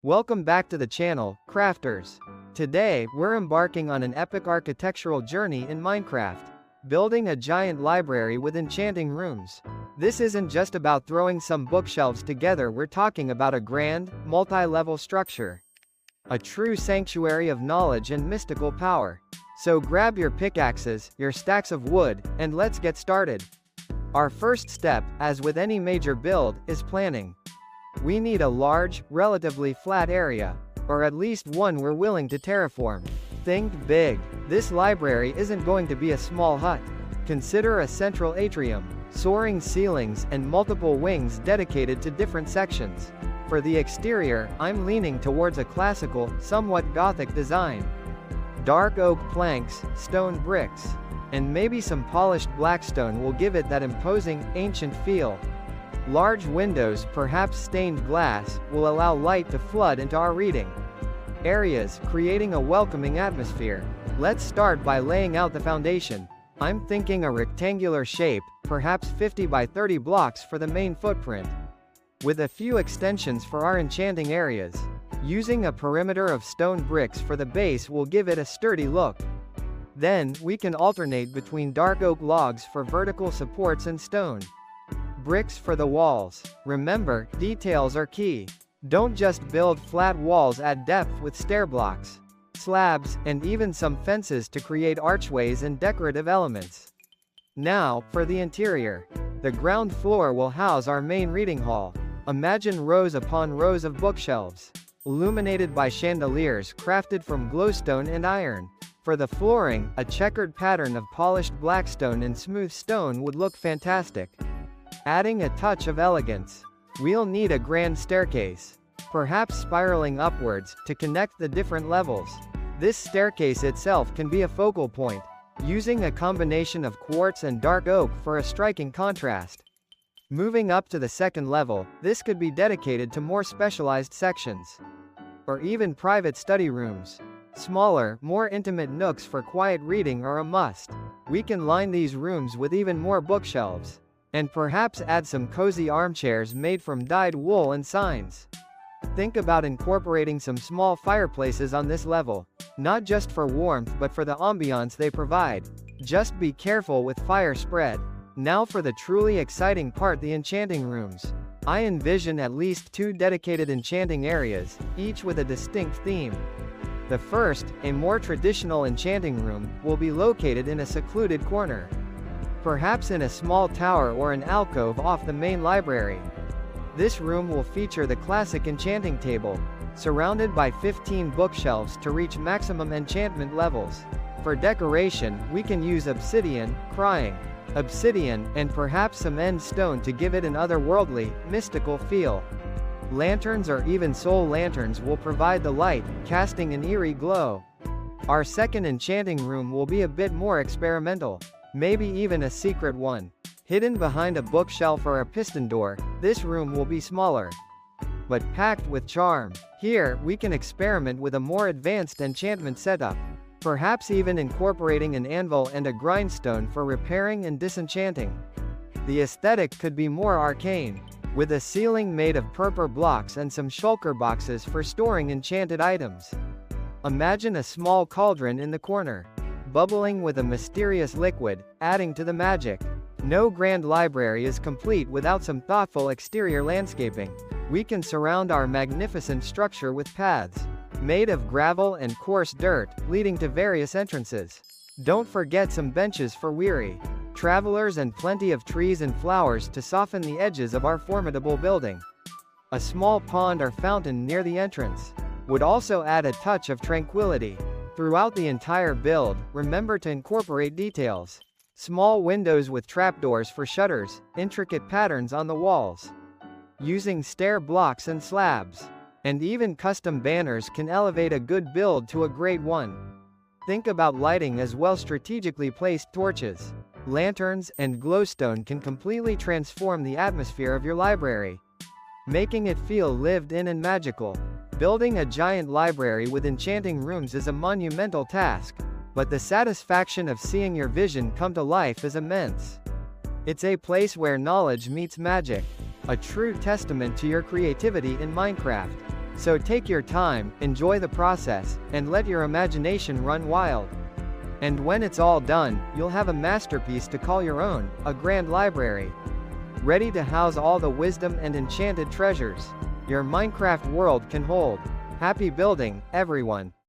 Welcome back to the channel, Crafters. Today, we're embarking on an epic architectural journey in Minecraft, building a giant library with enchanting rooms. This isn't just about throwing some bookshelves together, we're talking about a grand, multi-level structure. A true sanctuary of knowledge and mystical power. So grab your pickaxes, your stacks of wood, and let's get started. Our first step, as with any major build, is planning. We need a large, relatively flat area, or at least one we're willing to terraform. Think big. This library isn't going to be a small hut. Consider a central atrium, soaring ceilings, and multiple wings dedicated to different sections. For the exterior, I'm leaning towards a classical, somewhat Gothic design. Dark oak planks, stone bricks, and maybe some polished blackstone will give it that imposing, ancient feel. Large windows, perhaps stained glass, will allow light to flood into our reading areas, creating a welcoming atmosphere. Let's start by laying out the foundation. I'm thinking a rectangular shape, perhaps 50 by 30 blocks for the main footprint, with a few extensions for our enchanting areas. Using a perimeter of stone bricks for the base will give it a sturdy look. Then, we can alternate between dark oak logs for vertical supports and stone bricks for the walls. Remember, details are key. Don't just build flat walls at depth with stair blocks, slabs, and even some fences to create archways and decorative elements. Now, for the interior. The ground floor will house our main reading hall. Imagine rows upon rows of bookshelves, illuminated by chandeliers crafted from glowstone and iron. For the flooring, a checkered pattern of polished blackstone and smooth stone would look fantastic, adding a touch of elegance. We'll need a grand staircase, perhaps spiraling upwards, to connect the different levels. This staircase itself can be a focal point, using a combination of quartz and dark oak for a striking contrast. Moving up to the second level, this could be dedicated to more specialized sections, or even private study rooms. Smaller, more intimate nooks for quiet reading are a must. We can line these rooms with even more bookshelves, and perhaps add some cozy armchairs made from dyed wool and signs. Think about incorporating some small fireplaces on this level, not just for warmth but for the ambiance they provide. Just be careful with fire spread. Now for the truly exciting part, the enchanting rooms. I envision at least 2 dedicated enchanting areas, each with a distinct theme. The first, a more traditional enchanting room, will be located in a secluded corner, perhaps in a small tower or an alcove off the main library. This room will feature the classic enchanting table, surrounded by 15 bookshelves to reach maximum enchantment levels. For decoration, we can use obsidian, and perhaps some end stone to give it an otherworldly, mystical feel. Lanterns or even soul lanterns will provide the light, casting an eerie glow. Our second enchanting room will be a bit more experimental. Maybe even a secret one. Hidden behind a bookshelf or a piston door, this room will be smaller, but packed with charm. Here, we can experiment with a more advanced enchantment setup, perhaps even incorporating an anvil and a grindstone for repairing and disenchanting. The aesthetic could be more arcane, with a ceiling made of purple blocks and some shulker boxes for storing enchanted items. Imagine a small cauldron in the corner, bubbling with a mysterious liquid, adding to the magic. No grand library is complete without some thoughtful exterior landscaping. We can surround our magnificent structure with paths, made of gravel and coarse dirt, leading to various entrances. Don't forget some benches for weary travelers and plenty of trees and flowers to soften the edges of our formidable building. A small pond or fountain near the entrance would also add a touch of tranquility. Throughout the entire build, remember to incorporate details. Small windows with trapdoors for shutters, intricate patterns on the walls, using stair blocks and slabs, and even custom banners can elevate a good build to a great one. Think about lighting as well. Strategically placed torches, lanterns, and glowstone can completely transform the atmosphere of your library, making it feel lived in and magical. Building a giant library with enchanting rooms is a monumental task, but the satisfaction of seeing your vision come to life is immense. It's a place where knowledge meets magic, a true testament to your creativity in Minecraft. So take your time, enjoy the process, and let your imagination run wild. And when it's all done, you'll have a masterpiece to call your own, a grand library, ready to house all the wisdom and enchanted treasures your Minecraft world can hold. Happy building, everyone!